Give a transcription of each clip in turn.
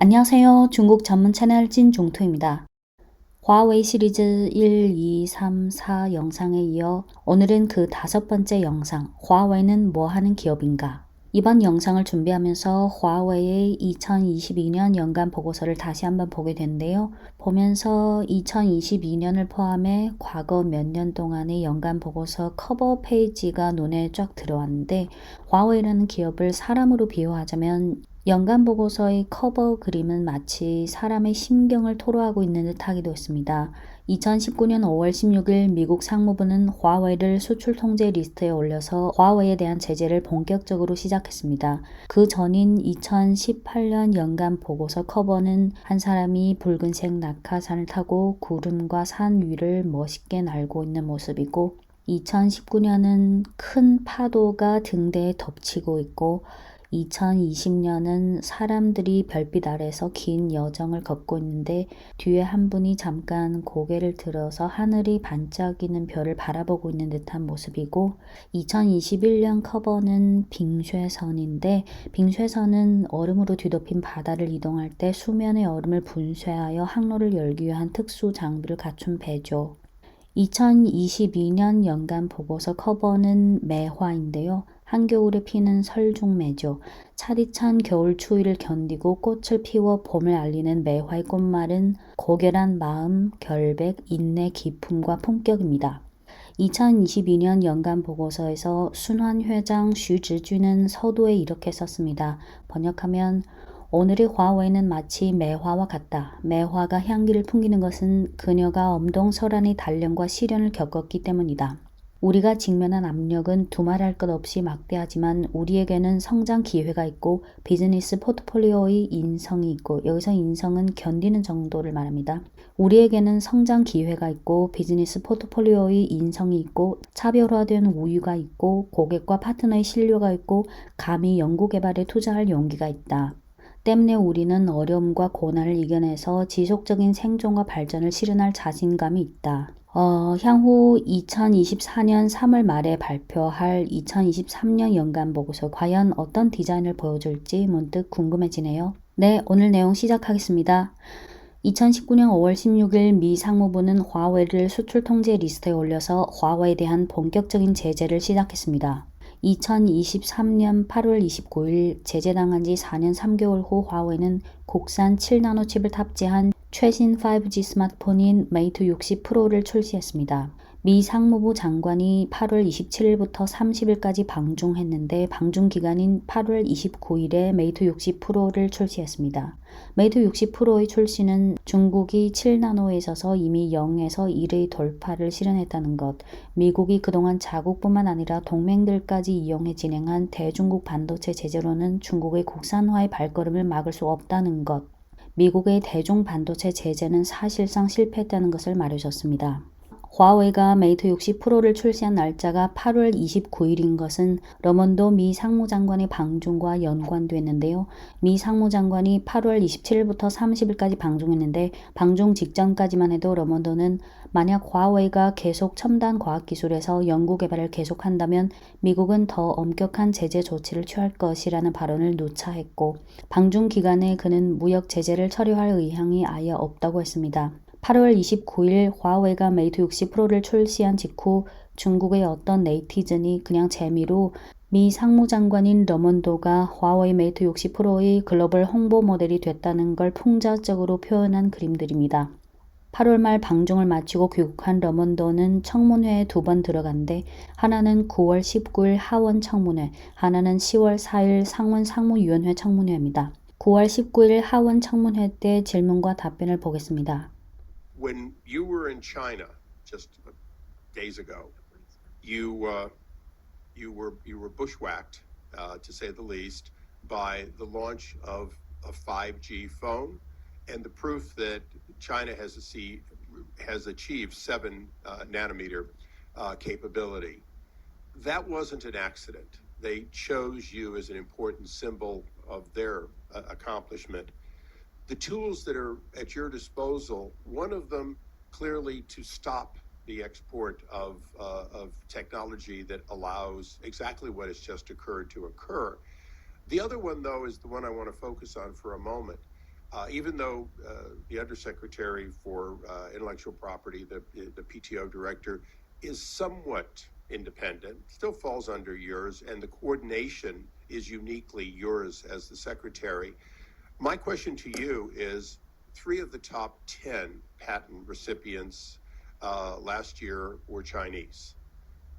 안녕하세요. 중국 전문 채널 찐종토입니다. 화웨이 시리즈 1, 2, 3, 4 영상에 이어 오늘은 그 다섯 번째 영상, 화웨이는 뭐 하는 기업인가? 이번 영상을 준비하면서 화웨이의 2022년 연간 보고서를 다시 한번 보게 됐는데요. 보면서 2022년을 포함해 과거 몇 년 동안의 연간 보고서 커버 페이지가 눈에 쫙 들어왔는데, 화웨이라는 기업을 사람으로 비유하자면 연간 보고서의 커버 그림은 마치 사람의 심경을 토로하고 있는 듯 하기도 했습니다. 2019년 5월 16일 미국 상무부는 화웨이를 수출 통제 리스트에 올려서 화웨이에 대한 제재를 본격적으로 시작했습니다. 그 전인 2018년 연간 보고서 커버는 한 사람이 붉은색 낙하산을 타고 구름과 산 위를 멋있게 날고 있는 모습이고, 2019년은 큰 파도가 등대에 덮치고 있고, 2020년은 사람들이 별빛 아래서 긴 여정을 걷고 있는데, 뒤에 한 분이 잠깐 고개를 들어서 하늘이 반짝이는 별을 바라보고 있는 듯한 모습이고, 2021년 커버는 빙쇠선인데, 빙쇠선은 얼음으로 뒤덮인 바다를 이동할 때 수면의 얼음을 분쇄하여 항로를 열기 위한 특수 장비를 갖춘 배죠. 2022년 연간 보고서 커버는 매화인데요. 한겨울에 피는 설중매죠. 차디찬 겨울 추위를 견디고 꽃을 피워 봄을 알리는 매화의 꽃말은 고결한 마음, 결백, 인내, 기품과 품격입니다. 2022년 연간 보고서에서 순환 회장徐直军은 서두에 이렇게 썼습니다. 번역하면 오늘의 화웨이는 마치 매화와 같다. 매화가 향기를 풍기는 것은 그녀가 엄동설한의 단련과 시련을 겪었기 때문이다. 우리가 직면한 압력은 두말할 것 없이 막대하지만 우리에게는 성장 기회가 있고 비즈니스 포트폴리오의 인성이 있고, 여기서 인성은 견디는 정도를 말합니다. 우리에게는 성장 기회가 있고 비즈니스 포트폴리오의 인성이 있고 차별화된 우유가 있고 고객과 파트너의 신뢰가 있고 감히 연구개발에 투자할 용기가 있다. 때문에 우리는 어려움과 고난을 이겨내서 지속적인 생존과 발전을 실현할 자신감이 있다. 향후 2024년 3월 말에 발표할 2023년 연간 보고서 과연 어떤 디자인을 보여줄지 문득 궁금해지네요. 네, 오늘 내용 시작하겠습니다. 2019년 5월 16일 미 상무부는 화웨이를 수출 통제 리스트에 올려서 화웨이에 대한 본격적인 제재를 시작했습니다. 2023년 8월 29일 제재당한 지 4년 3개월 후 화웨이는 국산 7나노 칩을 탑재한 최신 5G 스마트폰인 메이트 60 프로를 출시했습니다. 미 상무부 장관이 8월 27일부터 30일까지 방중했는데, 방중 기간인 8월 29일에 메이트 60 프로를 출시했습니다. 메이트 60 프로의 출시는 중국이 7나노에 있어서 이미 0에서 1의 돌파를 실현했다는 것, 미국이 그동안 자국뿐만 아니라 동맹들까지 이용해 진행한 대중국 반도체 제재로는 중국의 국산화의 발걸음을 막을 수 없다는 것, 미국의 대중 반도체 제재는 사실상 실패했다는 것을 말해줬습니다. 화웨이가 메이트 60 프로를 출시한 날짜가 8월 29일인 것은 러먼도 미 상무장관의 방중과 연관됐는데요. 미 상무장관이 8월 27일부터 30일까지 방중했는데, 방중 직전까지만 해도 러먼도는 만약 화웨이가 계속 첨단 과학기술에서 연구개발을 계속한다면 미국은 더 엄격한 제재 조치를 취할 것이라는 발언을 누차했고, 방중 기간에 그는 무역 제재를 철회할 의향이 아예 없다고 했습니다. 8월 29일 화웨이가 메이트 60 프로를 출시한 직후 중국의 어떤 네이티즌이 그냥 재미로 미 상무장관인 러먼도가 화웨이 메이트 60 프로의 글로벌 홍보 모델이 됐다는 걸 풍자적으로 표현한 그림들입니다. 8월 말 방중을 마치고 귀국한 러먼도는 청문회에 2번 들어간데, 하나는 9월 19일 하원 청문회, 하나는 10월 4일 상원 상무위원회 청문회입니다. 9월 19일 하원 청문회 때 질문과 답변을 보겠습니다. When you were in China just days ago, you were bushwhacked, to say the least, by the launch of a 5G phone and the proof that China has achieved 7 nanometer capability. That wasn't an accident. They chose you as an important symbol of their accomplishment. The tools that are at your disposal, one of them clearly to stop the export of technology that allows exactly what has just occurred to occur. The other one, though, is the one I want to focus on for a moment. even though the Undersecretary for Intellectual Property, the PTO director, is somewhat independent, still falls under yours, and the coordination is uniquely yours as the Secretary. My question to you is, 3 of the top 10 patent recipients last year were Chinese.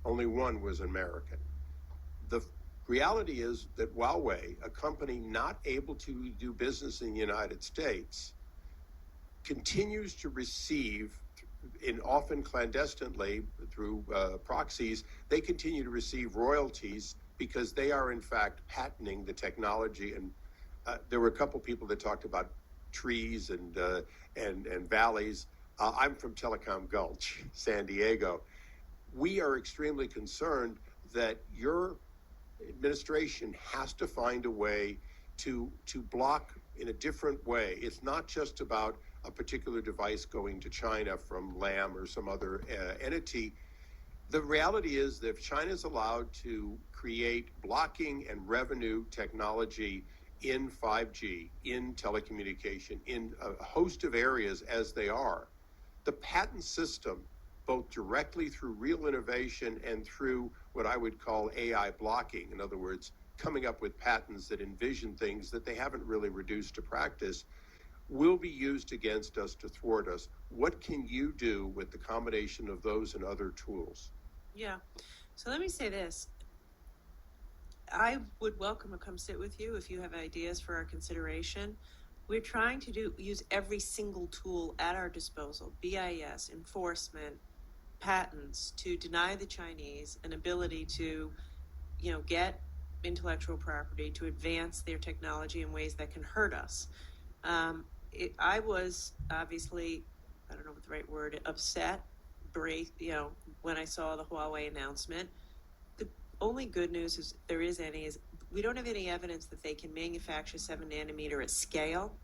Only 1 was American. The reality is that Huawei, a company not able to do business in the United States, continues to receive, in often clandestinely through proxies, they continue to receive royalties because they are in fact patenting the technology. And there were a couple people that talked about trees and valleys. I'm from Telecom Gulch, San Diego. We are extremely concerned that your administration has to find a way to block in a different way. It's not just about a particular device going to China from Lam or some other entity. The reality is that if China is allowed to create blocking and revenue technology in 5G, in telecommunication, in a host of areas as they are, the patent system, both directly through real innovation and through what I would call AI blocking, in other words, coming up with patents that envision things that they haven't really reduced to practice, will be used against us to thwart us. What can you do with the combination of those and other tools? Yeah. So let me say this. I would welcome to come sit with you if you have ideas for our consideration. We're trying to use every single tool at our disposal, BIS, enforcement, patents, to deny the Chinese an ability to, get intellectual property, to advance their technology in ways that can hurt us. I was obviously, I don't know what the right word, upset, when I saw the Huawei announcement. The only good news, is there is any, is we don't have any evidence that they can manufacture 7 nanometer at scale.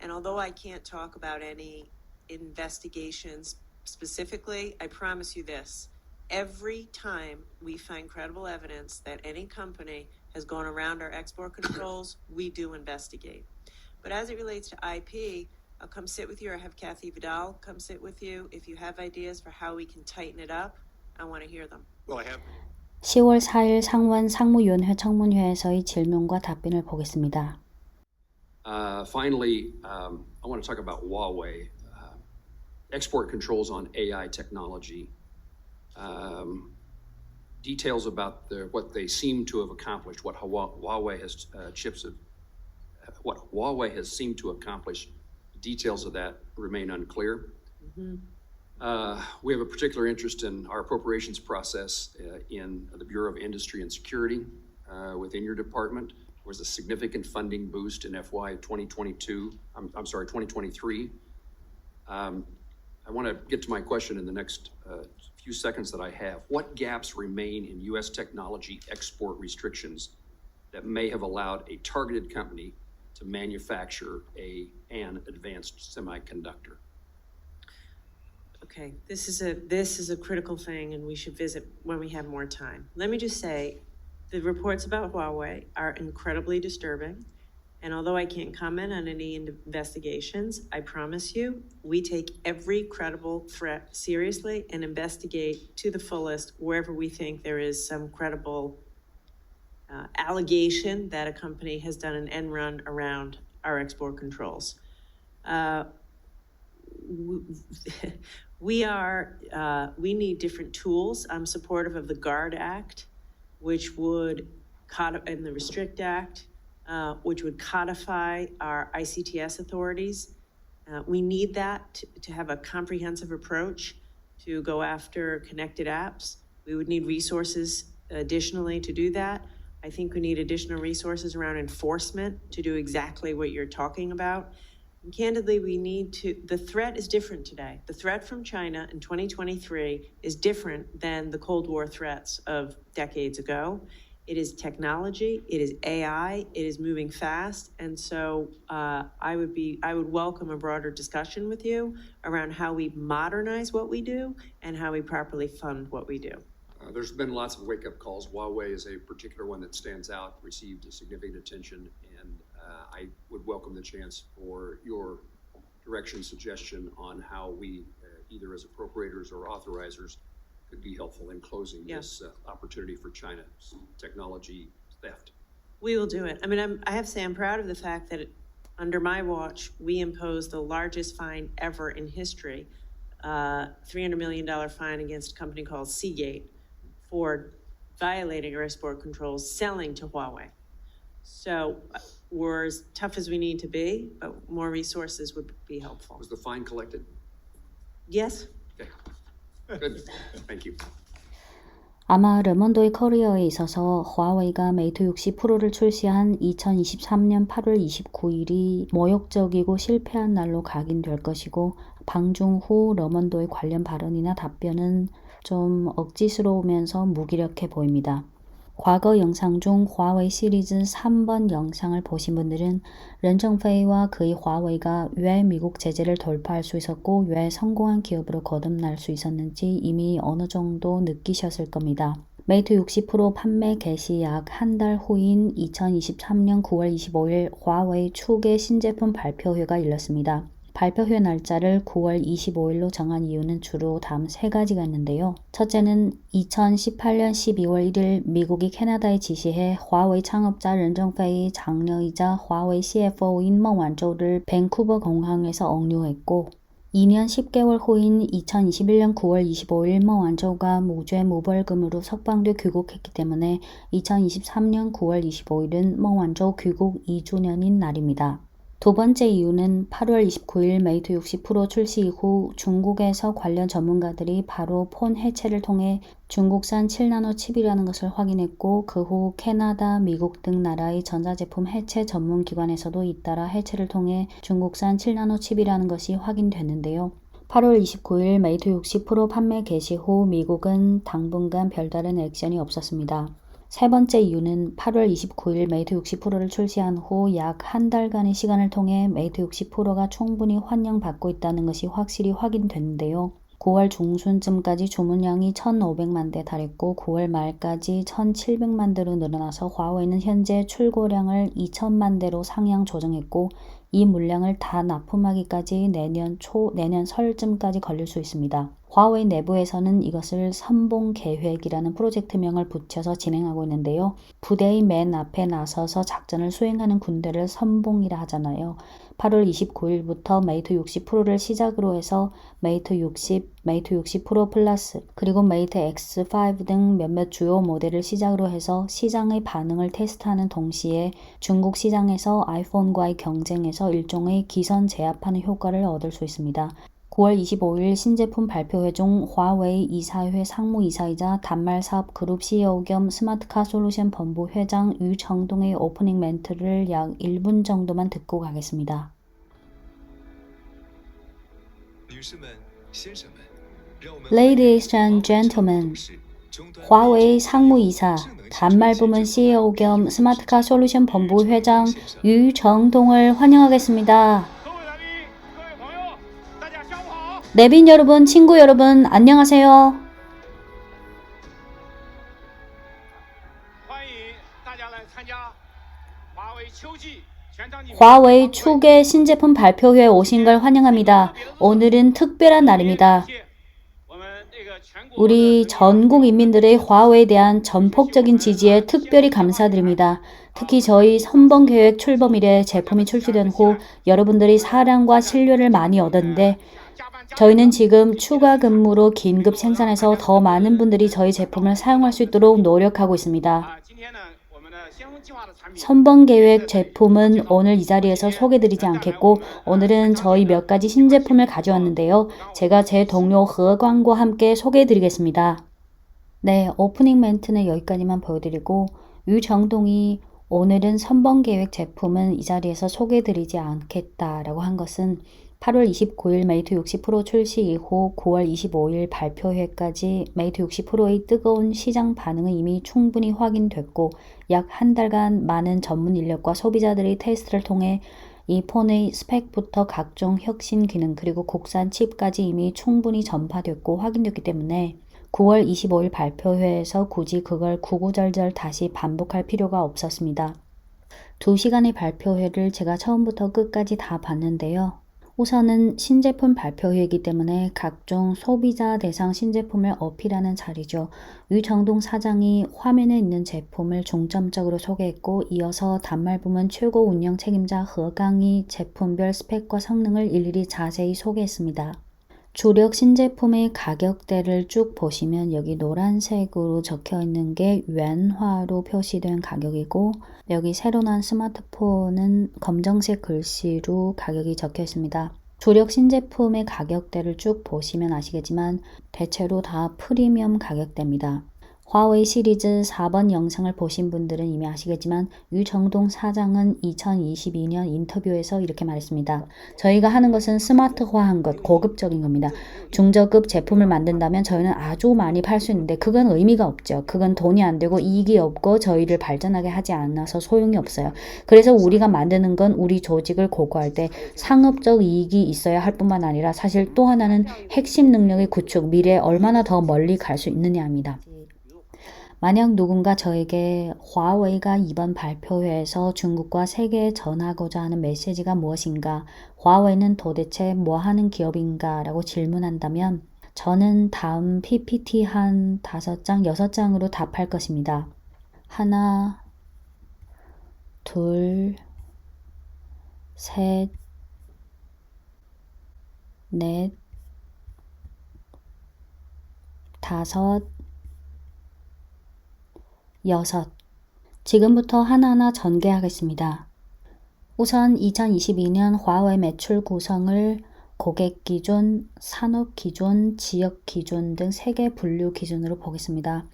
And although I can't talk about any investigations specifically, I promise you this. Every time we find credible evidence that any company has gone around our export controls, we do investigate. But as it relates to IP, I'll come sit with you, or have Kathy Vidal come sit with you. If you have ideas for how we can tighten it up, I want to hear them. Well, I have. 10월 4일 상원 상무위원회 청문회에서의 질문과 답변을 보겠습니다. Finally, I want to talk about Huawei. Export controls on AI technology. Details about what they seem to have accomplished, what Huawei has seemed to accomplish. Details of that remain unclear. Mm-hmm. We have a particular interest in our appropriations process in the Bureau of Industry and Security within your department. There was a significant funding boost in FY 2023. I want to get to my question in the next few seconds that I have. What gaps remain in U.S. technology export restrictions that may have allowed a targeted company to manufacture an advanced semiconductor? Okay, this is a critical thing, and we should visit when we have more time. Let me just say, the reports about Huawei are incredibly disturbing. And although I can't comment on any investigations, I promise you, we take every credible threat seriously and investigate to the fullest wherever we think there is some credible allegation that a company has done an end run around our export controls. We need different tools. I'm supportive of the GUARD Act, which would, and the Restrict Act, which would codify our ICTS authorities. We need that to have a comprehensive approach to go after connected apps. We would need resources additionally to do that. I think we need additional resources around enforcement to do exactly what you're talking about. And candidly, the threat is different today. The threat from China in 2023 is different than the Cold War threats of decades ago. It is technology, it is AI, it is moving fast. And so I would welcome a broader discussion with you around how we modernize what we do and how we properly fund what we do. There's been lots of wake-up calls. Huawei is a particular one that stands out, received significant attention, and I would welcome the chance for your direction, suggestion on how we, either as appropriators or authorizers, could be helpful in closing this opportunity for China's technology theft. We will do it. I mean, I have to say, I'm proud of the fact that under my watch, we imposed the largest fine ever in history, $300 million fine against a company called Seagate for violating our export controls, selling to Huawei. So we're as tough as we need to be, but more resources would be helpful. Was the fine collected? Yes? Okay, good, thank you. 아마 르몬도의 커리어에 있어서 화웨이가 메이트 60 프로를 출시한 2023년 8월 29일이 모욕적이고 실패한 날로 각인될 것이고 방중 후 르몬도의 관련 발언이나 답변은 좀 억지스러우면서 무기력해 보입니다. 과거 영상 중 화웨이 시리즈 3번 영상을 보신 분들은 렌정페이와 그의 화웨이가 왜 미국 제재를 돌파할 수 있었고 왜 성공한 기업으로 거듭날 수 있었는지 이미 어느 정도 느끼셨을 겁니다. 메이트 60 프로 판매 개시 약 한 달 후인 2023년 9월 25일 화웨이 추계 신제품 발표회가 열렸습니다. 발표회 날짜를 9월 25일로 정한 이유는 주로 다음 세 가지가 있는데요. 첫째는 2018년 12월 1일 미국이 캐나다에 지시해 화웨이 창업자 렌정페이 장녀이자 화웨이 CFO인 멍완조를 밴쿠버 공항에서 억류했고 2년 10개월 후인 2021년 9월 25일 멍완조가 무죄 무벌금으로 석방돼 귀국했기 때문에 2023년 9월 25일은 멍완조 귀국 2주년인 날입니다. 두 번째 이유는 8월 29일 메이트 60 프로 출시 이후 중국에서 관련 전문가들이 바로 폰 해체를 통해 중국산 7나노 칩이라는 것을 확인했고 그 후 캐나다, 미국 등 나라의 전자제품 해체 전문 기관에서도 잇따라 해체를 통해 중국산 7나노 칩이라는 것이 확인됐는데요. 8월 29일 메이트 60 프로 판매 개시 후 미국은 당분간 별다른 액션이 없었습니다. 세 번째 이유는 8월 29일 메이트 60 프로를 출시한 후 약 한 달간의 시간을 통해 메이트 60 프로가 충분히 환영받고 있다는 것이 확실히 확인됐는데요. 9월 중순쯤까지 주문량이 1,500만 대 달했고 9월 말까지 1,700만 대로 늘어나서 화웨이는 현재 출고량을 2,000만 대로 상향 조정했고 이 물량을 다 납품하기까지 내년 설쯤까지 걸릴 수 있습니다. 화웨이 내부에서는 이것을 선봉 계획이라는 프로젝트명을 붙여서 진행하고 있는데요. 부대의 맨 앞에 나서서 작전을 수행하는 군대를 선봉이라 하잖아요. 8월 29일부터 메이트 60 프로를 시작으로 해서 메이트 60, 메이트 60 프로 플러스, 그리고 메이트 X5 등 몇몇 주요 모델을 시작으로 해서 시장의 반응을 테스트하는 동시에 중국 시장에서 아이폰과의 경쟁에서 일종의 기선 제압하는 효과를 얻을 수 있습니다. 9월 25일 신제품 발표회 중 화웨이 이사회 상무이사이자 단말사업 그룹 CEO 겸 스마트카 솔루션 본부 회장 유정동의 오프닝 멘트를 약 1분 정도만 듣고 가겠습니다. Ladies and gentlemen, 화웨이 상무이사, 단말부문 CEO 겸 스마트카 솔루션 본부 회장 유정동을 환영하겠습니다. 내빈 여러분, 친구 여러분, 안녕하세요. 화웨이 추계 신제품 발표회에 오신 걸 환영합니다. 오늘은 특별한 날입니다. 우리 전국 인민들의 화웨이에 대한 전폭적인 지지에 특별히 감사드립니다. 특히 저희 선봉계획 출범 이래 제품이 출시된 후 여러분들이 사랑과 신뢰를 많이 얻었는데 저희는 지금 추가 근무로 긴급 생산해서 더 많은 분들이 저희 제품을 사용할 수 있도록 노력하고 있습니다. 선봉계획 제품은 오늘 이 자리에서 소개드리지 않겠고 오늘은 저희 몇 가지 신제품을 가져왔는데요. 제가 제 동료 허광과 함께 소개해드리겠습니다. 네, 오프닝 멘트는 여기까지만 보여드리고 유정동이 오늘은 선봉계획 제품은 이 자리에서 소개해드리지 않겠다라고 한 것은 8월 29일 메이트 60 프로 출시 이후 9월 25일 발표회까지 메이트 60 프로의 뜨거운 시장 반응은 이미 충분히 확인됐고 약 한 달간 많은 전문 인력과 소비자들의 테스트를 통해 이 폰의 스펙부터 각종 혁신 기능 그리고 국산 칩까지 이미 충분히 전파됐고 확인됐기 때문에 9월 25일 발표회에서 굳이 그걸 구구절절 다시 반복할 필요가 없었습니다. 2시간의 발표회를 제가 처음부터 끝까지 다 봤는데요. 우선은 신제품 발표회이기 때문에 각종 소비자 대상 신제품을 어필하는 자리죠. 유정동 사장이 화면에 있는 제품을 중점적으로 소개했고, 이어서 단말 부문 최고 운영 책임자 허강이 제품별 스펙과 성능을 일일이 자세히 소개했습니다. 주력 신제품의 가격대를 쭉 보시면 여기 노란색으로 적혀 있는 게原화로 표시된 가격이고, 여기 새로 나온 스마트폰은 검정색 글씨로 가격이 적혀 있습니다. 주력 신제품의 가격대를 쭉 보시면 아시겠지만 대체로 다 프리미엄 가격대입니다. 화웨이 시리즈 4번 영상을 보신 분들은 이미 아시겠지만 유정동 사장은 2022년 인터뷰에서 이렇게 말했습니다. 저희가 하는 것은 스마트화한 것, 고급적인 겁니다. 중저급 제품을 만든다면 저희는 아주 많이 팔 수 있는데 그건 의미가 없죠. 그건 돈이 안 되고 이익이 없고 저희를 발전하게 하지 않아서 소용이 없어요. 그래서 우리가 만드는 건 우리 조직을 고고할 때 상업적 이익이 있어야 할 뿐만 아니라 사실 또 하나는 핵심 능력의 구축, 미래에 얼마나 더 멀리 갈 수 있느냐입니다. 만약 누군가 저에게 화웨이가 이번 발표회에서 중국과 세계에 전하고자 하는 메시지가 무엇인가, 화웨이는 도대체 뭐 하는 기업인가 라고 질문한다면 저는 다음 PPT 한 5장, 6장으로 답할 것입니다. 하나, 둘, 셋, 넷, 다섯, 6. 지금부터 하나하나 전개하겠습니다. 우선 2022년 화웨이 매출 구성을 고객 기준, 산업 기준, 지역 기준 등 3개 분류 기준으로 보겠습니다.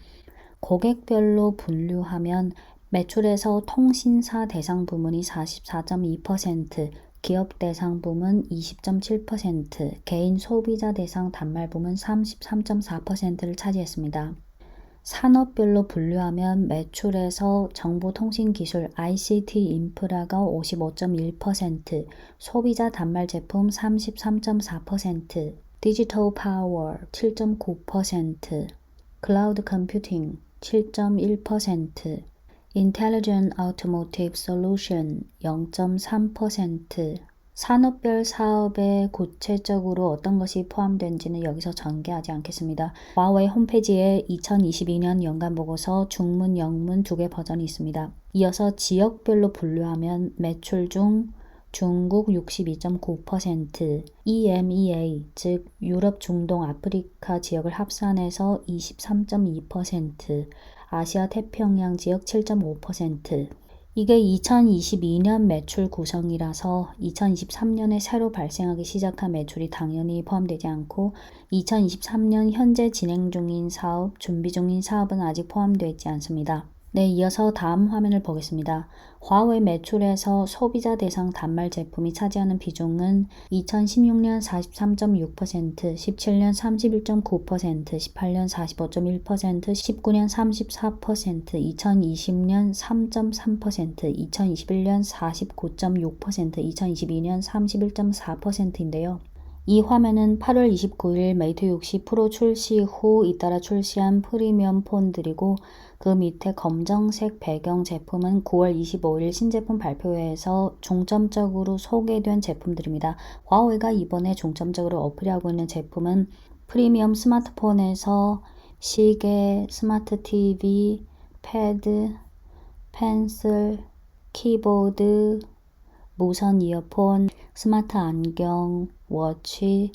고객별로 분류하면 매출에서 통신사 대상 부문이 44.2%, 기업 대상 부문 20.7%, 개인 소비자 대상 단말 부문 33.4%를 차지했습니다. 산업별로 분류하면 매출에서 정보통신기술 ICT 인프라가 55.1%, 소비자 단말 제품 33.4%, 디지털 파워 7.9%, 클라우드 컴퓨팅 7.1%, 인텔리전트 오토모티브 솔루션 0.3%, 산업별 사업에 구체적으로 어떤 것이 포함된지는 여기서 전개하지 않겠습니다. 화웨이 홈페이지에 2022년 연간보고서 중문, 영문 2개 버전이 있습니다. 이어서 지역별로 분류하면 매출 중 중국 62.9%, EMEA 즉 유럽, 중동, 아프리카 지역을 합산해서 23.2%, 아시아 태평양 지역 7.5%, 이게 2022년 매출 구성이라서 2023년에 새로 발생하기 시작한 매출이 당연히 포함되지 않고 2023년 현재 진행 중인 사업, 준비 중인 사업은 아직 포함되지 않습니다. 네, 이어서 다음 화면을 보겠습니다. 화웨이 매출에서 소비자 대상 단말 제품이 차지하는 비중은 2016년 43.6%, 17년 31.9%, 18년 45.1%, 19년 34%, 2020년 3.3%, 2021년 49.6%, 2022년 31.4%인데요. 이 화면은 8월 29일 메이트 60 프로 출시 후 잇따라 출시한 프리미엄 폰들이고 그 밑에 검정색 배경 제품은 9월 25일 신제품 발표회에서 중점적으로 소개된 제품들입니다. 화웨이가 이번에 중점적으로 어필하고 있는 제품은 프리미엄 스마트폰에서 시계, 스마트 TV, 패드, 펜슬, 키보드, 무선 이어폰, 스마트 안경, 워치,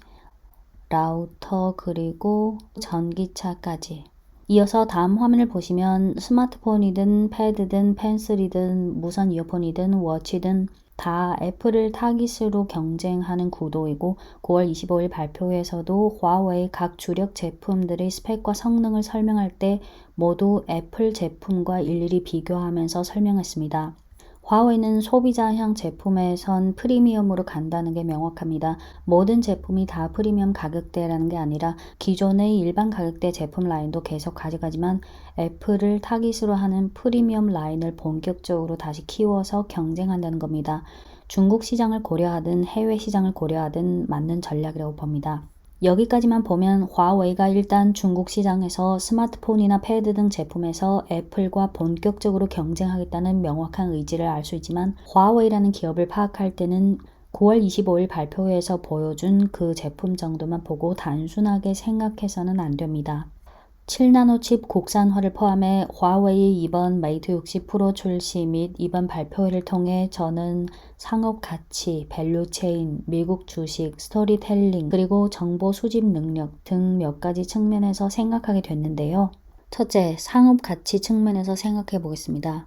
라우터 그리고 전기차까지. 이어서 다음 화면을 보시면 스마트폰이든 패드든 펜슬이든 무선 이어폰이든 워치든 다 애플을 타깃으로 경쟁하는 구도이고 9월 25일 발표회에서도 화웨이 각 주력 제품들의 스펙과 성능을 설명할 때 모두 애플 제품과 일일이 비교하면서 설명했습니다. 화웨이는 소비자향 제품에선 프리미엄으로 간다는 게 명확합니다. 모든 제품이 다 프리미엄 가격대라는 게 아니라 기존의 일반 가격대 제품 라인도 계속 가져가지만 애플을 타깃으로 하는 프리미엄 라인을 본격적으로 다시 키워서 경쟁한다는 겁니다. 중국 시장을 고려하든 해외 시장을 고려하든 맞는 전략이라고 봅니다. 여기까지만 보면 화웨이가 일단 중국 시장에서 스마트폰이나 패드 등 제품에서 애플과 본격적으로 경쟁하겠다는 명확한 의지를 알 수 있지만 화웨이라는 기업을 파악할 때는 9월 25일 발표회에서 보여준 그 제품 정도만 보고 단순하게 생각해서는 안 됩니다. 7나노 칩 국산화를 포함해 화웨이 이번 메이트 60 프로 출시 및 이번 발표회를 통해 저는 상업 가치, 밸류 체인, 미국 주식, 스토리텔링, 그리고 정보 수집 능력 등 몇 가지 측면에서 생각하게 됐는데요. 첫째, 상업 가치 측면에서 생각해 보겠습니다.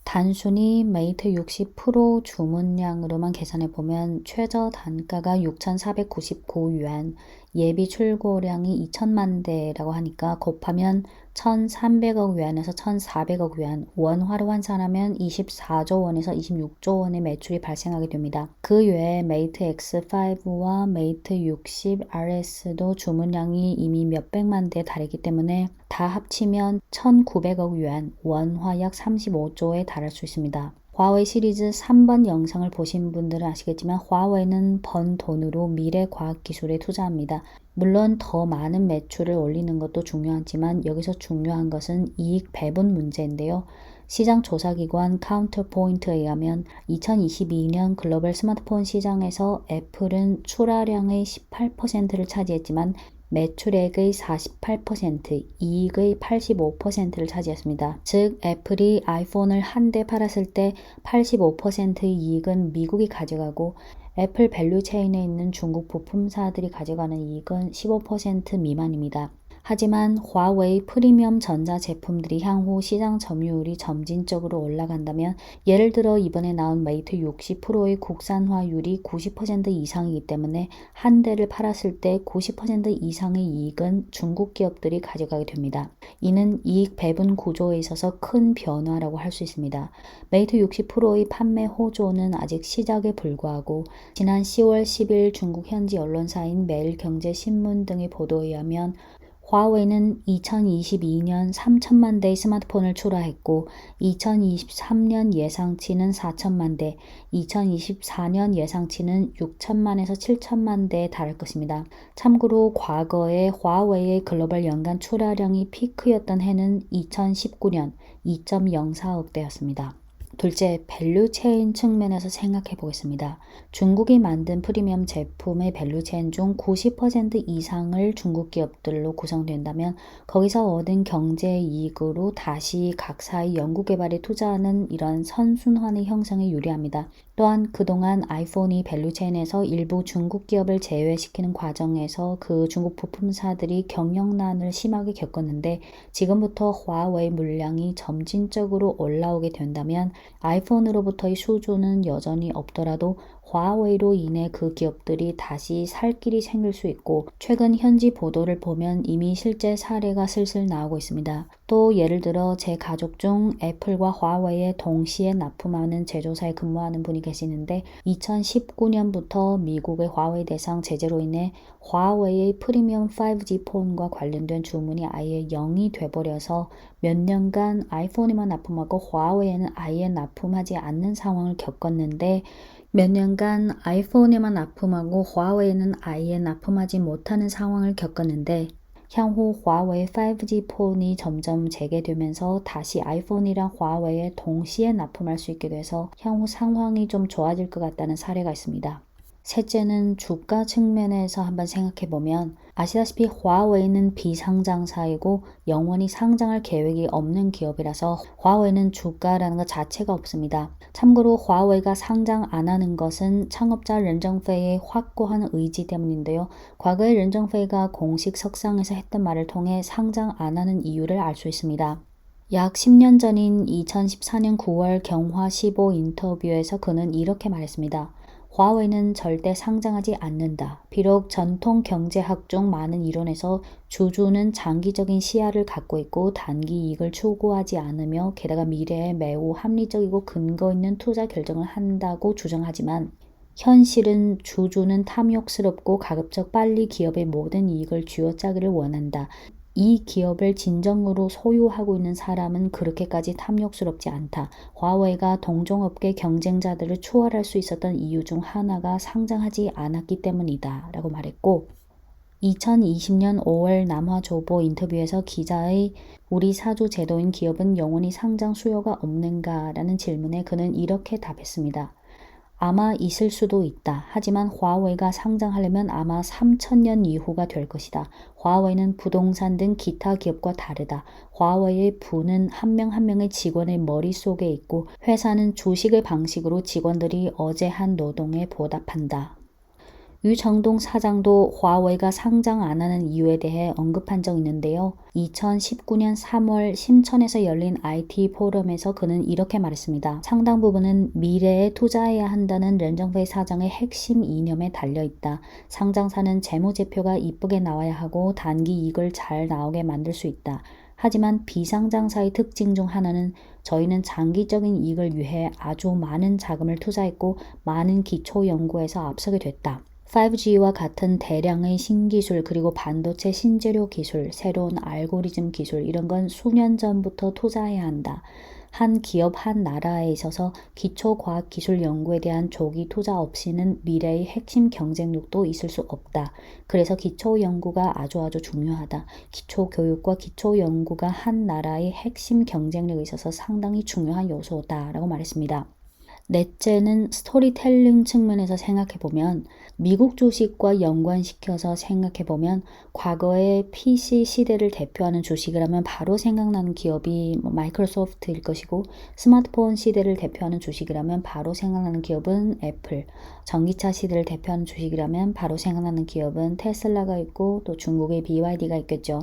단순히 메이트 60 프로 주문량으로만 계산해 보면 최저 단가가 6,499위안, 예비 출고량이 2천만 대라고 하니까 곱하면 1,300억 위안에서 1,400억 위안, 원화로 환산하면 24조 원에서 26조 원의 매출이 발생하게 됩니다. 그 외에 메이트 X5와 메이트 60 RS도 주문량이 이미 몇백만 대에 달했기 때문에 다 합치면 1,900억 위안, 원화 약 35조에 달할 수 있습니다. 화웨이 시리즈 3번 영상을 보신 분들은 아시겠지만 화웨이는 번 돈으로 미래 과학기술에 투자합니다. 물론 더 많은 매출을 올리는 것도 중요하지만 여기서 중요한 것은 이익 배분 문제인데요. 시장 조사기관 카운터포인트에 의하면 2022년 글로벌 스마트폰 시장에서 애플은 출하량의 18%를 차지했지만 매출액의 48%, 이익의 85%를 차지했습니다. 즉 애플이 아이폰을 한 대 팔았을 때 85%의 이익은 미국이 가져가고 애플 밸류 체인에 있는 중국 부품사들이 가져가는 이익은 15% 미만입니다. 하지만 화웨이 프리미엄 전자 제품들이 향후 시장 점유율이 점진적으로 올라간다면 예를 들어 이번에 나온 메이트 60 프로의 국산화율이 90% 이상이기 때문에 한 대를 팔았을 때 90% 이상의 이익은 중국 기업들이 가져가게 됩니다. 이는 이익 배분 구조에 있어서 큰 변화라고 할 수 있습니다. 메이트 60 프로의 판매 호조는 아직 시작에 불과하고 지난 10월 10일 중국 현지 언론사인 매일경제신문 등의 보도에 의하면 화웨이는 2022년 3천만 대의 스마트폰을 출하했고 2023년 예상치는 4천만 대, 2024년 예상치는 6천만에서 7천만 대에 달할 것입니다. 참고로 과거에 화웨이의 글로벌 연간 출하량이 피크였던 해는 2019년 2.04억 대였습니다. 둘째, 밸류 체인 측면에서 생각해 보겠습니다. 중국이 만든 프리미엄 제품의 밸류 체인 중 90% 이상을 중국 기업들로 구성된다면 거기서 얻은 경제 이익으로 다시 각사의 연구개발에 투자하는 이런 선순환의 형성에 유리합니다. 또한 그동안 아이폰이 밸류 체인에서 일부 중국 기업을 제외시키는 과정에서 그 중국 부품사들이 경영난을 심하게 겪었는데 지금부터 화웨이 물량이 점진적으로 올라오게 된다면 아이폰으로부터의 수주는 여전히 없더라도 화웨이로 인해 그 기업들이 다시 살 길이 생길 수 있고 최근 현지 보도를 보면 이미 실제 사례가 슬슬 나오고 있습니다. 또 예를 들어 제 가족 중 애플과 화웨이에 동시에 납품하는 제조사에 근무하는 분이 계시는데 2019년부터 미국의 화웨이 대상 제재로 인해 화웨이의 프리미엄 5G 폰과 관련된 주문이 아예 0이 돼버려서 몇 년간 아이폰에만 납품하고 화웨이에는 아예 납품하지 않는 상황을 겪었는데 몇 년간 아이폰에만 납품하고 화웨이는 아예 납품하지 못하는 상황을 겪었는데 향후 화웨이 5G 폰이 점점 재개되면서 다시 아이폰이랑 화웨이에 동시에 납품할 수 있게 돼서 향후 상황이 좀 좋아질 것 같다는 사례가 있습니다. 셋째는 주가 측면에서 한번 생각해보면 아시다시피 화웨이는 비상장사이고 영원히 상장할 계획이 없는 기업이라서 화웨이는 주가라는 것 자체가 없습니다. 참고로 화웨이가 상장 안 하는 것은 창업자 렌정페이의 확고한 의지 때문인데요. 과거에 렌정페이가 공식 석상에서 했던 말을 통해 상장 안 하는 이유를 알 수 있습니다. 약 10년 전인 2014년 9월 경화 15 인터뷰에서 그는 이렇게 말했습니다. 화웨이는 절대 상장하지 않는다. 비록 전통 경제학 중 많은 이론에서 주주는 장기적인 시야를 갖고 있고 단기 이익을 추구하지 않으며 게다가 미래에 매우 합리적이고 근거 있는 투자 결정을 한다고 주장하지만 현실은 주주는 탐욕스럽고 가급적 빨리 기업의 모든 이익을 쥐어짜기를 원한다. 이 기업을 진정으로 소유하고 있는 사람은 그렇게까지 탐욕스럽지 않다. 화웨이가 동종업계 경쟁자들을 추월할 수 있었던 이유 중 하나가 상장하지 않았기 때문이다. 라고 말했고 2020년 5월 남화조보 인터뷰에서 기자의 우리 사주 제도인 기업은 영원히 상장 수요가 없는가라는 질문에 그는 이렇게 답했습니다. 아마 있을 수도 있다. 하지만 화웨이가 상장하려면 아마 3000년 이후가 될 것이다. 화웨이는 부동산 등 기타 기업과 다르다. 화웨이의 부는 한 명 한 명의 직원의 머릿속에 있고 회사는 주식의 방식으로 직원들이 어제 한 노동에 보답한다. 유정동 사장도 화웨이가 상장 안 하는 이유에 대해 언급한 적 있는데요. 2019년 3월 심천에서 열린 IT 포럼에서 그는 이렇게 말했습니다. 상당 부분은 미래에 투자해야 한다는 렌정페이 사장의 핵심 이념에 달려있다. 상장사는 재무제표가 이쁘게 나와야 하고 단기 이익을 잘 나오게 만들 수 있다. 하지만 비상장사의 특징 중 하나는 저희는 장기적인 이익을 위해 아주 많은 자금을 투자했고 많은 기초 연구에서 앞서게 됐다. 5G와 같은 대량의 신기술 그리고 반도체 신재료 기술, 새로운 알고리즘 기술 이런 건 수년 전부터 투자해야 한다. 한 기업 한 나라에 있어서 기초과학기술 연구에 대한 조기 투자 없이는 미래의 핵심 경쟁력도 있을 수 없다. 그래서 기초연구가 아주 중요하다. 기초교육과 기초연구가 한 나라의 핵심 경쟁력에 있어서 상당히 중요한 요소다라고 말했습니다. 넷째는 스토리텔링 측면에서 생각해보면 미국 주식과 연관시켜서 생각해보면 과거의 PC 시대를 대표하는 주식을 하면 바로 생각나는 기업이 마이크로소프트일 것이고 스마트폰 시대를 대표하는 주식이라면 바로 생각나는 기업은 애플, 전기차 시대를 대표하는 주식이라면 바로 생각나는 기업은 테슬라가 있고 또 중국의 BYD가 있겠죠.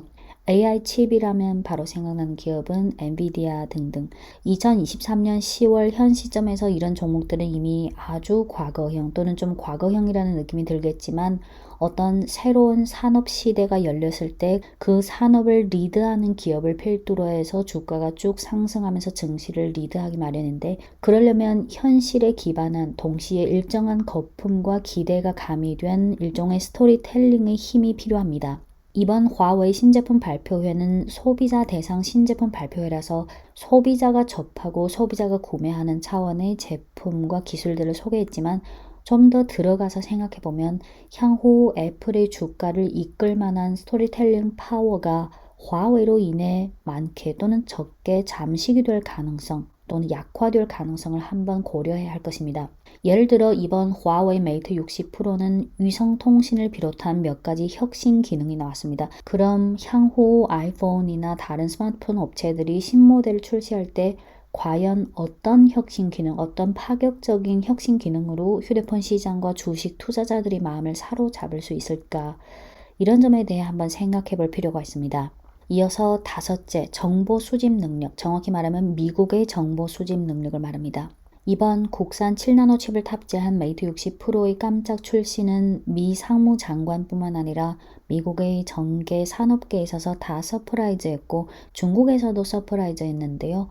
AI 칩이라면 바로 생각나는 기업은 엔비디아 등등. 2023년 10월 현 시점에서 이런 종목들은 이미 아주 과거형 또는 좀 과거형이라는 느낌이 들겠지만 어떤 새로운 산업 시대가 열렸을 때 그 산업을 리드하는 기업을 필두로 해서 주가가 쭉 상승하면서 증시를 리드하기 마련인데 그러려면 현실에 기반한 동시에 일정한 거품과 기대가 가미된 일종의 스토리텔링의 힘이 필요합니다. 이번 화웨이 신제품 발표회는 소비자 대상 신제품 발표회라서 소비자가 접하고 소비자가 구매하는 차원의 제품과 기술들을 소개했지만 좀 더 들어가서 생각해보면 향후 애플의 주가를 이끌 만한 스토리텔링 파워가 화웨이로 인해 많게 또는 적게 잠식이 될 가능성 또는 약화될 가능성을 한번 고려해야 할 것입니다. 예를 들어 이번 화웨이 메이트 60 프로는 위성통신을 비롯한 몇 가지 혁신 기능이 나왔습니다. 그럼 향후 아이폰이나 다른 스마트폰 업체들이 신모델을 출시할 때 과연 어떤 혁신 기능, 어떤 파격적인 혁신 기능으로 휴대폰 시장과 주식 투자자들의 마음을 사로잡을 수 있을까? 이런 점에 대해 한번 생각해 볼 필요가 있습니다. 이어서 다섯째, 정보 수집 능력, 정확히 말하면 미국의 정보 수집 능력을 말합니다. 이번 국산 7나노 칩을 탑재한 메이트 60 프로의 깜짝 출시는 미 상무장관뿐만 아니라 미국의 전개 산업계에 있어서 다 서프라이즈였고 중국에서도 서프라이즈였는데요.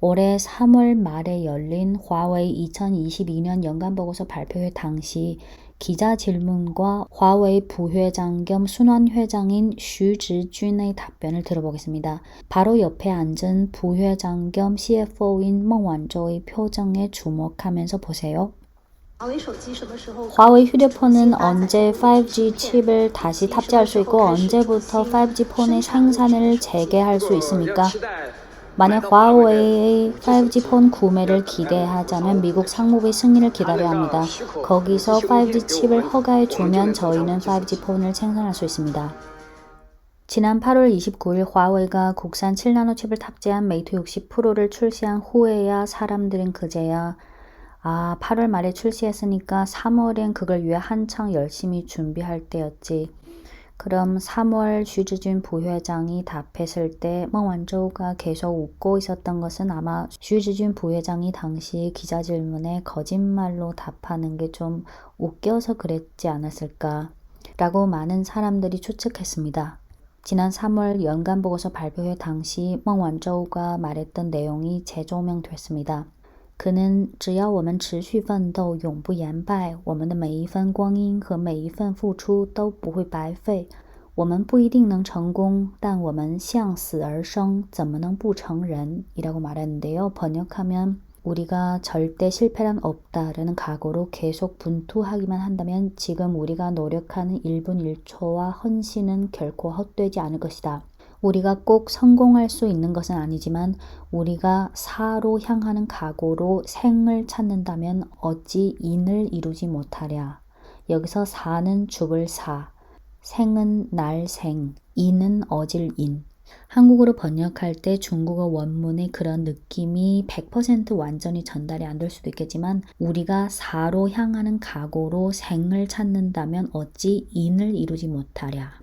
올해 3월 말에 열린 화웨이 2022년 연간보고서 발표회 당시 기자 질문과 화웨이 부회장 겸 순환회장인 슈지준의 답변을 들어보겠습니다. 바로 옆에 앉은 부회장 겸 CFO인 멍완조의 표정에 주목하면서 보세요. 화웨이 휴대폰은 언제 5G 칩을 다시 탑재할 수 있고 언제부터 5G 폰의 생산을 재개할 수 있습니까? 만약 화웨이의 5G 폰 구매를 기대하자면 미국 상무부의 승인을 기다려야 합니다. 거기서 5G 칩을 허가해 주면 저희는 5G 폰을 생산할 수 있습니다. 지난 8월 29일 화웨이가 국산 7나노 칩을 탑재한 메이트 60 프로를 출시한 후에야 사람들은 그제야 8월 말에 출시했으니까 3월엔 그걸 위해 한창 열심히 준비할 때였지. 그럼 3월 슈지준 부회장이 답했을 때 멍완조우가 계속 웃고 있었던 것은 아마 슈지준 부회장이 당시 기자 질문에 거짓말로 답하는 게 좀 웃겨서 그랬지 않았을까 라고 많은 사람들이 추측했습니다. 지난 3월 연간보고서 발표회 당시 멍완조우가 말했던 내용이 재조명됐습니다. 그는只要我们持续奋斗永不言败我们的每一分光阴和每一份付出都不会白费我们不一定能成功但我们向死而生怎么能不成人이라고 말했는데요. 번역하면 우리가 절대 실패란 없다라는 각오로 계속 분투하기만 한다면 지금 우리가 노력하는 1분 1초와 헌신은 결코 헛되지 않을 것이다. 우리가 꼭 성공할 수 있는 것은 아니지만 우리가 사로 향하는 각오로 생을 찾는다면 어찌 인을 이루지 못하랴. 여기서 사는 죽을 사, 생은 날 생, 인은 어질 인. 한국어로 번역할 때 중국어 원문의 그런 느낌이 100% 완전히 전달이 안 될 수도 있겠지만 우리가 사로 향하는 각오로 생을 찾는다면 어찌 인을 이루지 못하랴.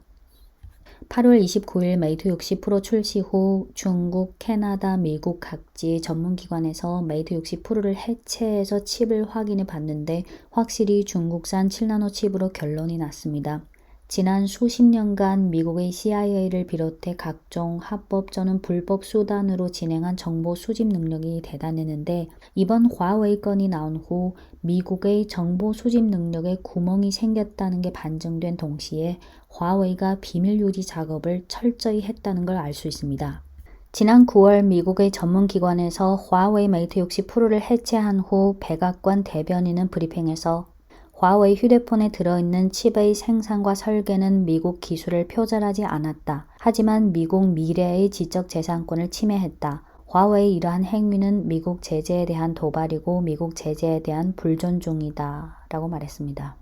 8월 29일 메이트 60% 출시 후 중국, 캐나다, 미국 각지 전문기관에서 메이트 60%를 해체해서 칩을 확인해 봤는데 확실히 중국산 7나노 칩으로 결론이 났습니다. 지난 수십 년간 미국의 CIA를 비롯해 각종 합법 또는 불법 수단으로 진행한 정보 수집 능력이 대단했는데 이번 화웨이 건이 나온 후 미국의 정보 수집 능력에 구멍이 생겼다는 게 반증된 동시에 화웨이가 비밀 유지 작업을 철저히 했다는 걸 알 수 있습니다. 지난 9월 미국의 전문기관에서 화웨이 메이트 60%를 해체한 후 백악관 대변인은 브리핑에서 화웨이 휴대폰에 들어있는 칩의 생산과 설계는 미국 기술을 표절하지 않았다. 하지만 미국 미래의 지적재산권을 침해했다. 화웨이 이러한 행위는 미국 제재에 대한 도발이고 미국 제재에 대한 불존중이다. 라고 말했습니다.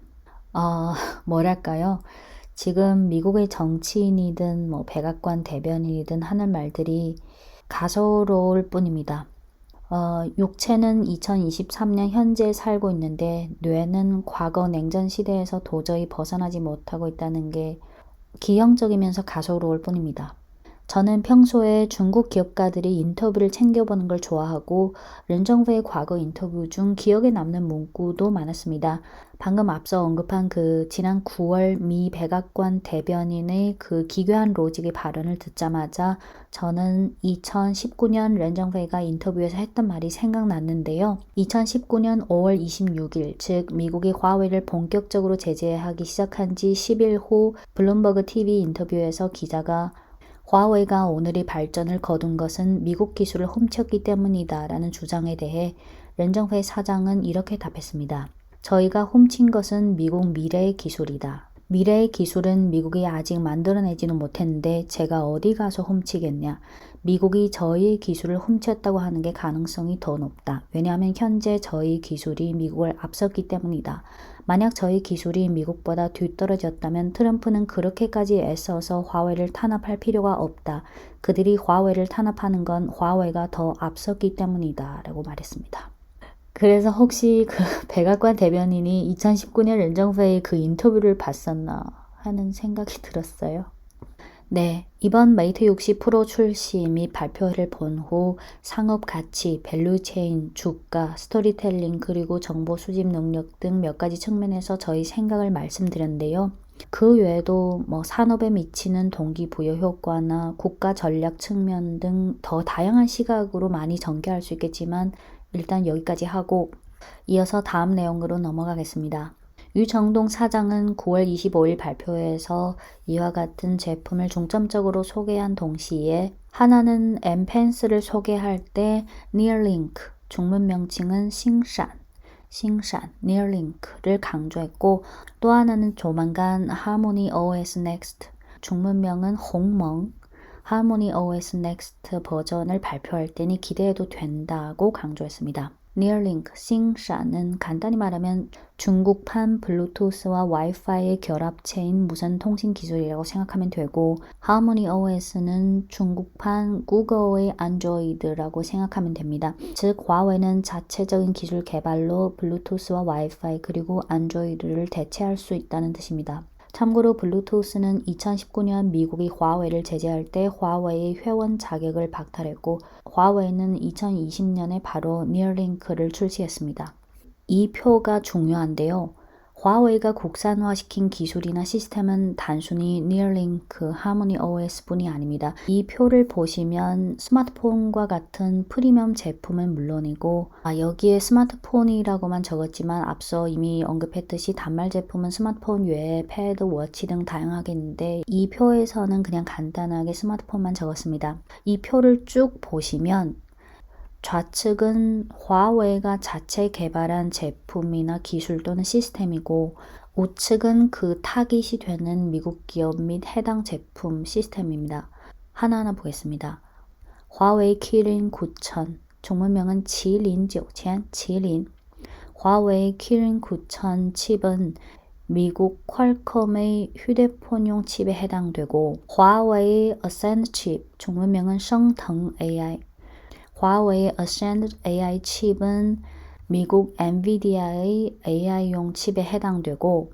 뭐랄까요? 지금 미국의 정치인이든 백악관 대변인이든 하는 말들이 가소로울 뿐입니다. 육체는 2023년 현재에 살고 있는데 뇌는 과거 냉전 시대에서 도저히 벗어나지 못하고 있다는 게 기형적이면서 가소로울 뿐입니다. 저는 평소에 중국 기업가들이 인터뷰를 챙겨보는 걸 좋아하고 른정페의 과거 인터뷰 중 기억에 남는 문구도 많았습니다. 방금 앞서 언급한 지난 9월 미 백악관 대변인의 기괴한 로직의 발언을 듣자마자 저는 2019년 른정페이가 인터뷰에서 했던 말이 생각났는데요. 2019년 5월 26일, 즉 미국이 화웨이를 본격적으로 제재하기 시작한 지 10일 후 블룸버그 TV 인터뷰에서 기자가 화웨이가 오늘의 발전을 거둔 것은 미국 기술을 훔쳤기 때문이다 라는 주장에 대해 른정페이 사장은 이렇게 답했습니다. 저희가 훔친 것은 미국 미래의 기술이다. 미래의 기술은 미국이 아직 만들어내지는 못했는데 제가 어디 가서 훔치겠냐. 미국이 저희의 기술을 훔쳤다고 하는 게 가능성이 더 높다. 왜냐하면 현재 저희 기술이 미국을 앞섰기 때문이다. 만약 저희 기술이 미국보다 뒤떨어졌다면 트럼프는 그렇게까지 애써서 화웨이를 탄압할 필요가 없다. 그들이 화웨이를 탄압하는 건 화웨이가 더 앞섰기 때문이다. 라고 말했습니다. 그래서 혹시 백악관 대변인이 2019년 른정페이 인터뷰를 봤었나 하는 생각이 들었어요. 네, 이번 메이트 60% 출시 및 발표를 본 후 상업 가치, 밸류체인, 주가, 스토리텔링 그리고 정보 수집 능력 등 몇 가지 측면에서 저희 생각을 말씀드렸는데요. 그 외에도 산업에 미치는 동기부여 효과나 국가 전략 측면 등 더 다양한 시각으로 많이 전개할 수 있겠지만 일단 여기까지 하고 이어서 다음 내용으로 넘어가겠습니다. 유정동 사장은 9월 25일 발표에서 이와 같은 제품을 중점적으로 소개한 동시에 하나는 엠펜스를 소개할 때 Neuralink, 중문 명칭은 싱산, Neuralink를 강조했고 또 하나는 조만간 Harmony OS Next, 중문명은 홍멍, Harmony OS Next 버전을 발표할 때니 기대해도 된다고 강조했습니다. Neuralink, 싱산은 간단히 말하면 중국판 블루투스와 와이파이의 결합체인 무선 통신 기술이라고 생각하면 되고 Harmony OS는 중국판 구글의 안드로이드라고 생각하면 됩니다. 즉 화웨이는 자체적인 기술 개발로 블루투스와 와이파이 그리고 안드로이드를 대체할 수 있다는 뜻입니다. 참고로 블루투스는 2019년 미국이 화웨이를 제재할 때 화웨이의 회원 자격을 박탈했고 화웨이는 2020년에 바로 니어링크를 출시했습니다. 이 표가 중요한데요. 화웨이가 국산화시킨 기술이나 시스템은 단순히 니어링크, 하모니 OS 뿐이 아닙니다. 이 표를 보시면 스마트폰과 같은 프리미엄 제품은 물론이고 여기에 스마트폰이라고만 적었지만 앞서 이미 언급했듯이 단말 제품은 스마트폰 외에 패드, 워치 등 다양하게 있는데 이 표에서는 그냥 간단하게 스마트폰만 적었습니다. 이 표를 쭉 보시면 좌측은 화웨이가 자체 개발한 제품이나 기술 또는 시스템이고 우측은 그 타깃이 되는 미국 기업 및 해당 제품 시스템입니다. 하나하나 보겠습니다. 화웨이 키린 9000, 중문명은麒麟 9000,麒麟. 화웨이 키린 9000 칩은 미국 퀄컴의 휴대폰용 칩에 해당되고 화웨이 어센드 칩, 중문명은 성腾 AI. 화웨이 어센드 AI 칩은 미국 엔비디아의 AI용 칩에 해당되고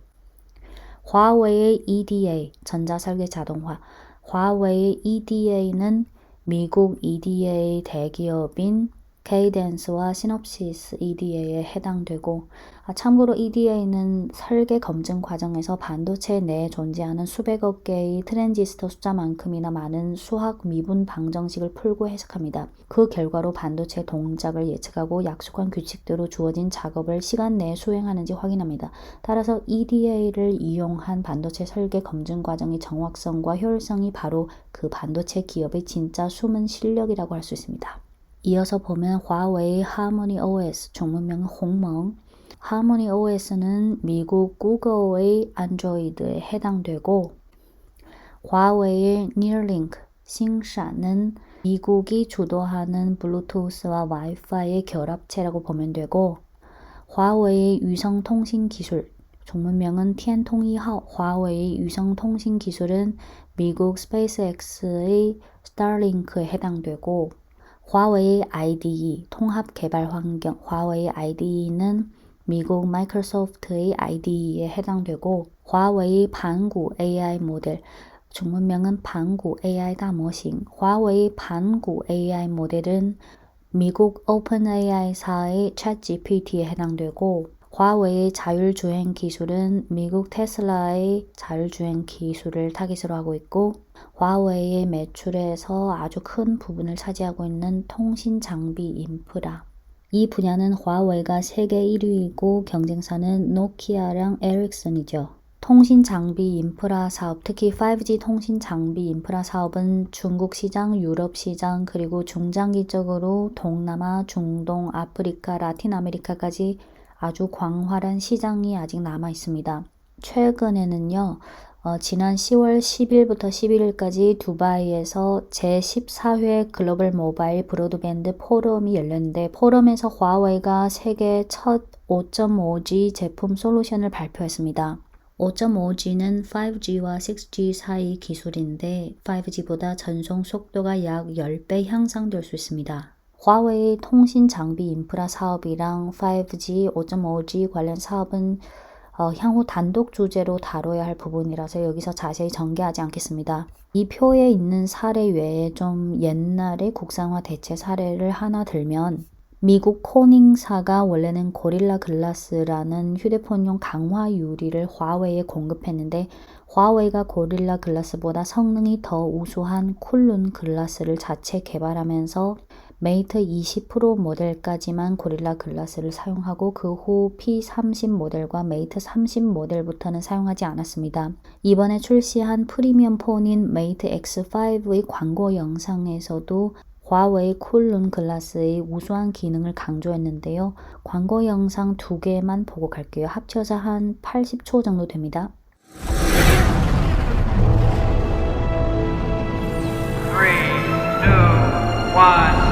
화웨이 EDA, 전자설계 자동화, 화웨이 EDA는 미국 EDA 대기업인 케이던스와 시놉시스 EDA에 해당되고 참고로 EDA는 설계 검증 과정에서 반도체 내에 존재하는 수백억 개의 트랜지스터 숫자만큼이나 많은 수학 미분 방정식을 풀고 해석합니다. 그 결과로 반도체 동작을 예측하고 약속한 규칙대로 주어진 작업을 시간 내에 수행하는지 확인합니다. 따라서 EDA를 이용한 반도체 설계 검증 과정의 정확성과 효율성이 바로 그 반도체 기업의 진짜 숨은 실력이라고 할 수 있습니다. 이어서 보면 화웨이 하모니 OS, 중문명은 홍멍. 하모니 OS는 미국 구글의 안드로이드에 해당되고 화웨이 니어링크, 싱샤는 미국이 주도하는 블루투스와 와이파이의 결합체라고 보면 되고 화웨이 위성통신기술, 중문명은 티안통이하오. 화웨이 위성통신기술은 미국 스페이스X의 스타링크에 해당되고 화웨이 IDE, 통합개발환경, 화웨이 IDE는 미국 마이크로소프트의 IDE에 해당되고 화웨이 반구 AI 모델, 중문명은 반구 AI 다모싱. 화웨이 반구 AI 모델은 미국 오픈AI사의 챗GPT에 해당되고 화웨이 자율주행 기술은 미국 테슬라의 자율주행 기술을 타깃으로 하고 있고 화웨이의 매출에서 아주 큰 부분을 차지하고 있는 통신 장비 인프라. 이 분야는 화웨이가 세계 1위이고 경쟁사는 노키아랑 에릭슨이죠. 통신 장비 인프라 사업, 특히 5G 통신 장비 인프라 사업은 중국 시장, 유럽 시장, 그리고 중장기적으로 동남아, 중동, 아프리카, 라틴 아메리카까지 아주 광활한 시장이 아직 남아 있습니다. 최근에는요, 지난 10월 10일부터 11일까지 두바이에서 제14회 글로벌 모바일 브로드밴드 포럼이 열렸는데 포럼에서 화웨이가 세계 첫 5.5G 제품 솔루션을 발표했습니다. 5.5G는 5G와 6G 사이 기술인데 5G보다 전송 속도가 약 10배 향상될 수 있습니다. 화웨이 통신 장비 인프라 사업이랑 5G, 5.5G 관련 사업은 향후 단독 주제로 다뤄야 할 부분이라서 여기서 자세히 전개하지 않겠습니다. 이 표에 있는 사례 외에 좀 옛날의 국산화 대체 사례를 하나 들면 미국 코닝사가 원래는 고릴라 글라스라는 휴대폰용 강화 유리를 화웨이에 공급했는데 화웨이가 고릴라 글라스보다 성능이 더 우수한 쿨룬 글라스를 자체 개발하면서 메이트 20 프로 모델까지만 고릴라 글라스를 사용하고 그 후 P30 모델과 메이트 30 모델부터는 사용하지 않았습니다. 이번에 출시한 프리미엄 폰인 메이트 X5의 광고 영상에서도 화웨이 쿨룬 글라스의 우수한 기능을 강조했는데요. 광고 영상 2개만 보고 갈게요. 합쳐서 한 80초 정도 됩니다. 3, 2, 1, fire!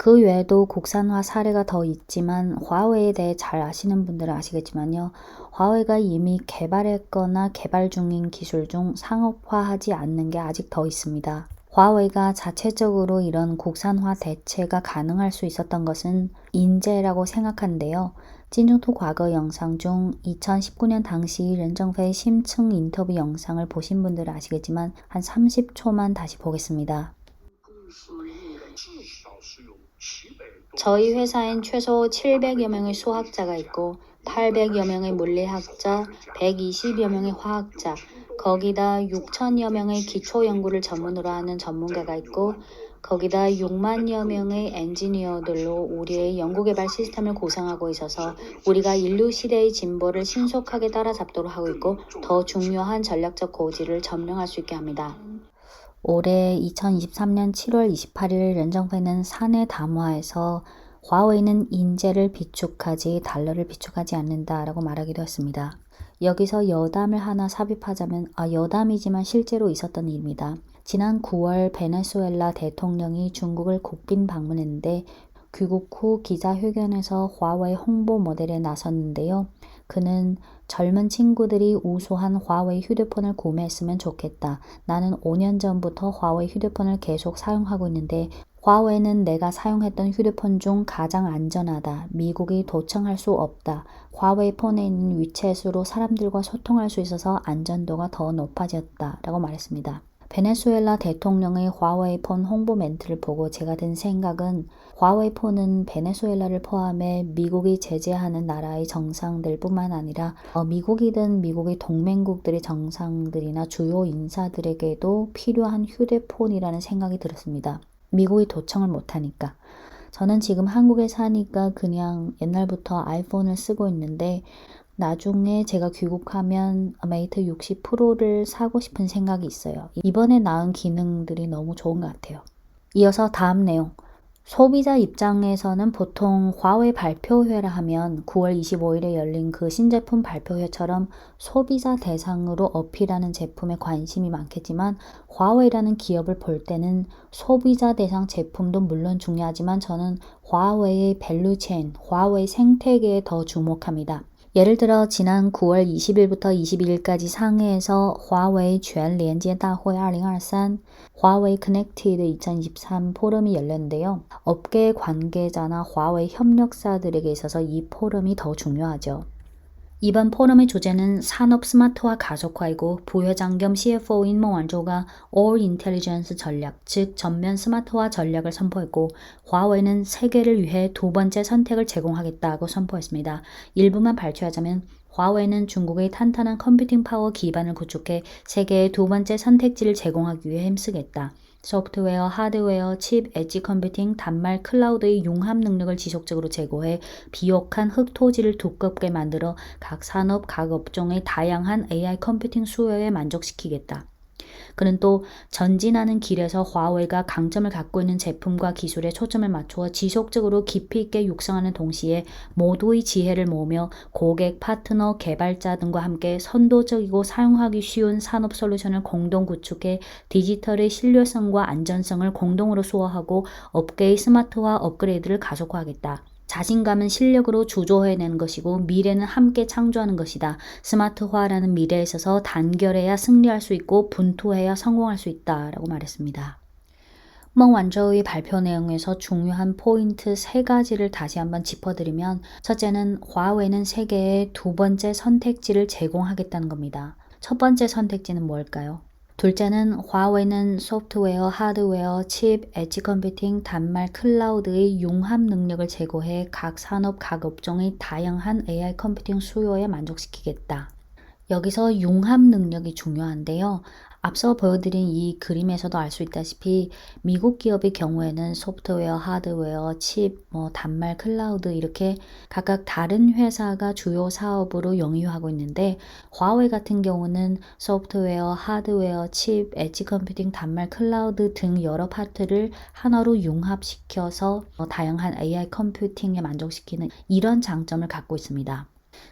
그 외에도 국산화 사례가 더 있지만 화웨이에 대해 잘 아시는 분들은 아시겠지만요. 화웨이가 이미 개발했거나 개발 중인 기술 중 상업화하지 않는 게 아직 더 있습니다. 화웨이가 자체적으로 이런 국산화 대체가 가능할 수 있었던 것은 인재라고 생각하는데요. 찐중토 과거 영상 중 2019년 당시 렌정페이 심층 인터뷰 영상을 보신 분들은 아시겠지만 한 30초만 다시 보겠습니다. 저희 회사엔 최소 700여 명의 수학자가 있고 800여 명의 물리학자, 120여 명의 화학자, 거기다 6천여 명의 기초 연구를 전문으로 하는 전문가가 있고 거기다 6만여 명의 엔지니어들로 우리의 연구개발 시스템을 구성하고 있어서 우리가 인류 시대의 진보를 신속하게 따라잡도록 하고 있고 더 중요한 전략적 고지를 점령할 수 있게 합니다. 올해 2023년 7월 28일 렌정페이는 사내 담화에서 화웨이는 인재를 비축하지 달러를 비축하지 않는다라고 말하기도 했습니다. 여기서 여담을 하나 삽입하자면 여담이지만 실제로 있었던 일입니다. 지난 9월 베네수엘라 대통령이 중국을 국빈 방문했는데 귀국 후 기자회견에서 화웨이 홍보 모델에 나섰는데요. 그는 젊은 친구들이 우수한 화웨이 휴대폰을 구매했으면 좋겠다. 나는 5년 전부터 화웨이 휴대폰을 계속 사용하고 있는데 화웨이는 내가 사용했던 휴대폰 중 가장 안전하다. 미국이 도청할 수 없다. 화웨이 폰에 있는 위챗으로 사람들과 소통할 수 있어서 안전도가 더 높아졌다. 라고 말했습니다. 베네수엘라 대통령의 화웨이 폰 홍보 멘트를 보고 제가 든 생각은 화웨이 폰은 베네수엘라를 포함해 미국이 제재하는 나라의 정상들 뿐만 아니라 미국이든 미국의 동맹국들의 정상들이나 주요 인사들에게도 필요한 휴대폰이라는 생각이 들었습니다. 미국이 도청을 못하니까. 저는 지금 한국에 사니까 그냥 옛날부터 아이폰을 쓰고 있는데 나중에 제가 귀국하면 메이트 60 프로를 사고 싶은 생각이 있어요. 이번에 나온 기능들이 너무 좋은 것 같아요. 이어서 다음 내용. 소비자 입장에서는 보통 화웨이 발표회라 하면 9월 25일에 열린 그 신제품 발표회처럼 소비자 대상으로 어필하는 제품에 관심이 많겠지만 화웨이라는 기업을 볼 때는 소비자 대상 제품도 물론 중요하지만 저는 화웨이의 밸류체인, 화웨이 생태계에 더 주목합니다. 예를 들어 지난 9월 20일부터 22일까지 상해에서 화웨이全连接大会 2023, 화웨이 커넥티드 2023 포럼이 열렸는데요. 업계 관계자나 화웨이 협력사들에게 있어서 이 포럼이 더 중요하죠. 이번 포럼의 주제는 산업 스마트화 가속화이고 부회장 겸 CFO인 멍완조가 All Intelligence 전략, 즉 전면 스마트화 전략을 선포했고 화웨이는 세계를 위해 두 번째 선택을 제공하겠다고 선포했습니다. 일부만 발췌하자면 화웨이는 중국의 탄탄한 컴퓨팅 파워 기반을 구축해 세계의 두 번째 선택지를 제공하기 위해 힘쓰겠다. 소프트웨어, 하드웨어, 칩, 엣지 컴퓨팅, 단말, 클라우드의 융합 능력을 지속적으로 제고해 비옥한 흙토지를 두껍게 만들어 각 산업, 각 업종의 다양한 AI 컴퓨팅 수요에 만족시키겠다. 그는 또 전진하는 길에서 화웨이가 강점을 갖고 있는 제품과 기술에 초점을 맞추어 지속적으로 깊이 있게 육성하는 동시에 모두의 지혜를 모으며 고객, 파트너, 개발자 등과 함께 선도적이고 사용하기 쉬운 산업 솔루션을 공동 구축해 디지털의 신뢰성과 안전성을 공동으로 수호하고 업계의 스마트화 업그레이드를 가속화하겠다. 자신감은 실력으로 주조해내는 것이고 미래는 함께 창조하는 것이다. 스마트화라는 미래에 있어서 단결해야 승리할 수 있고 분투해야 성공할 수 있다. 라고 말했습니다. 멍완저의 발표 내용에서 중요한 포인트 3가지를 다시 한번 짚어드리면 첫째는 화웨이는 세계의 두 번째 선택지를 제공하겠다는 겁니다. 첫 번째 선택지는 뭘까요? 둘째는 화웨이는 소프트웨어, 하드웨어, 칩, 엣지 컴퓨팅, 단말, 클라우드의 융합 능력을 제고해 각 산업, 각 업종의 다양한 AI 컴퓨팅 수요에 만족시키겠다. 여기서 융합 능력이 중요한데요. 앞서 보여드린 이 그림에서도 알 수 있다시피 미국 기업의 경우에는 소프트웨어, 하드웨어, 칩, 단말, 클라우드 이렇게 각각 다른 회사가 주요 사업으로 영위하고 있는데 화웨이 같은 경우는 소프트웨어, 하드웨어, 칩, 엣지 컴퓨팅, 단말, 클라우드 등 여러 파트를 하나로 융합시켜서 다양한 AI 컴퓨팅에 만족시키는 이런 장점을 갖고 있습니다.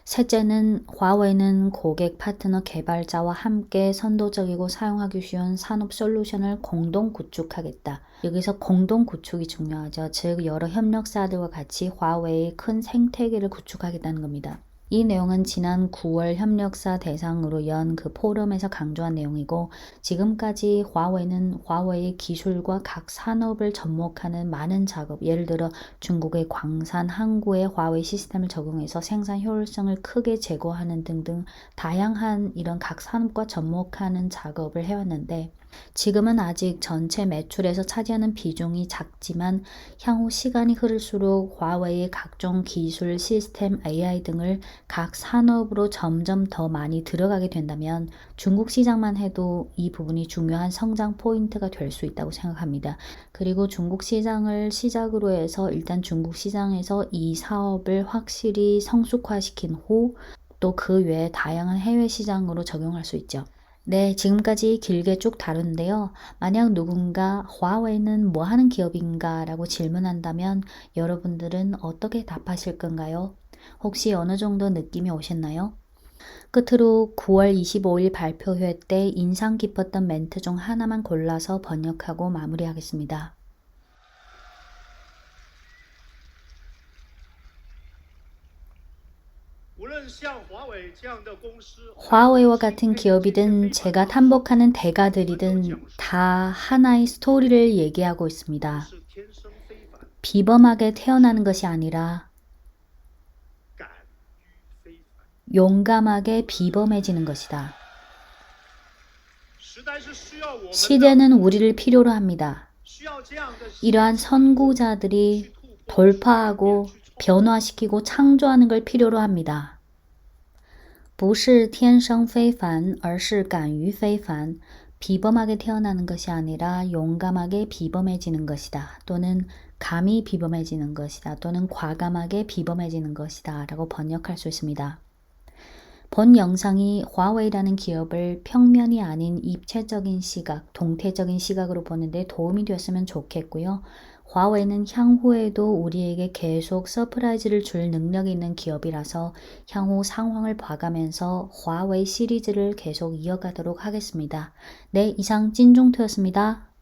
셋째는 화웨이는 고객 파트너 개발자와 함께 선도적이고 사용하기 쉬운 산업 솔루션을 공동 구축하겠다. 여기서 공동 구축이 중요하죠. 즉 여러 협력사들과 같이 화웨이의 큰 생태계를 구축하겠다는 겁니다. 이 내용은 지난 9월 협력사 대상으로 연 그 포럼에서 강조한 내용이고 지금까지 화웨이는 화웨이 기술과 각 산업을 접목하는 많은 작업, 예를 들어 중국의 광산, 항구에 화웨이 시스템을 적용해서 생산 효율성을 크게 제고하는 등등 다양한 이런 각 산업과 접목하는 작업을 해왔는데 지금은 아직 전체 매출에서 차지하는 비중이 작지만 향후 시간이 흐를수록 화웨이의 각종 기술, 시스템, AI 등을 각 산업으로 점점 더 많이 들어가게 된다면 중국 시장만 해도 이 부분이 중요한 성장 포인트가 될 수 있다고 생각합니다. 그리고 중국 시장을 시작으로 해서 일단 중국 시장에서 이 사업을 확실히 성숙화시킨 후 또 그 외에 다양한 해외 시장으로 적용할 수 있죠. 네, 지금까지 길게 쭉 다뤘는데요. 만약 누군가 화웨이는 뭐 하는 기업인가 라고 질문한다면 여러분들은 어떻게 답하실 건가요? 혹시 어느 정도 느낌이 오셨나요? 끝으로 9월 25일 발표회 때 인상 깊었던 멘트 중 하나만 골라서 번역하고 마무리하겠습니다. 화웨이와 같은 기업이든 제가 탐복하는 대가들이든 다 하나의 스토리를 얘기하고 있습니다. 비범하게 태어나는 것이 아니라 용감하게 비범해지는 것이다. 시대는 우리를 필요로 합니다. 이러한 선구자들이 돌파하고 변화시키고 창조하는 걸 필요로 합니다. 不是天生非凡而是敢于非凡 비범하게 태어나는 것이 아니라 용감하게 비범해지는 것이다. 또는 감히 비범해지는 것이다. 또는 과감하게 비범해지는 것이다. 라고 번역할 수 있습니다. 본 영상이 화웨이라는 기업을 평면이 아닌 입체적인 시각, 동태적인 시각으로 보는데 도움이 되었으면 좋겠고요. 화웨이는 향후에도 우리에게 계속 서프라이즈를 줄 능력이 있는 기업이라서 향후 상황을 봐가면서 화웨이 시리즈를 계속 이어가도록 하겠습니다. 네, 이상 찐종토였습니다.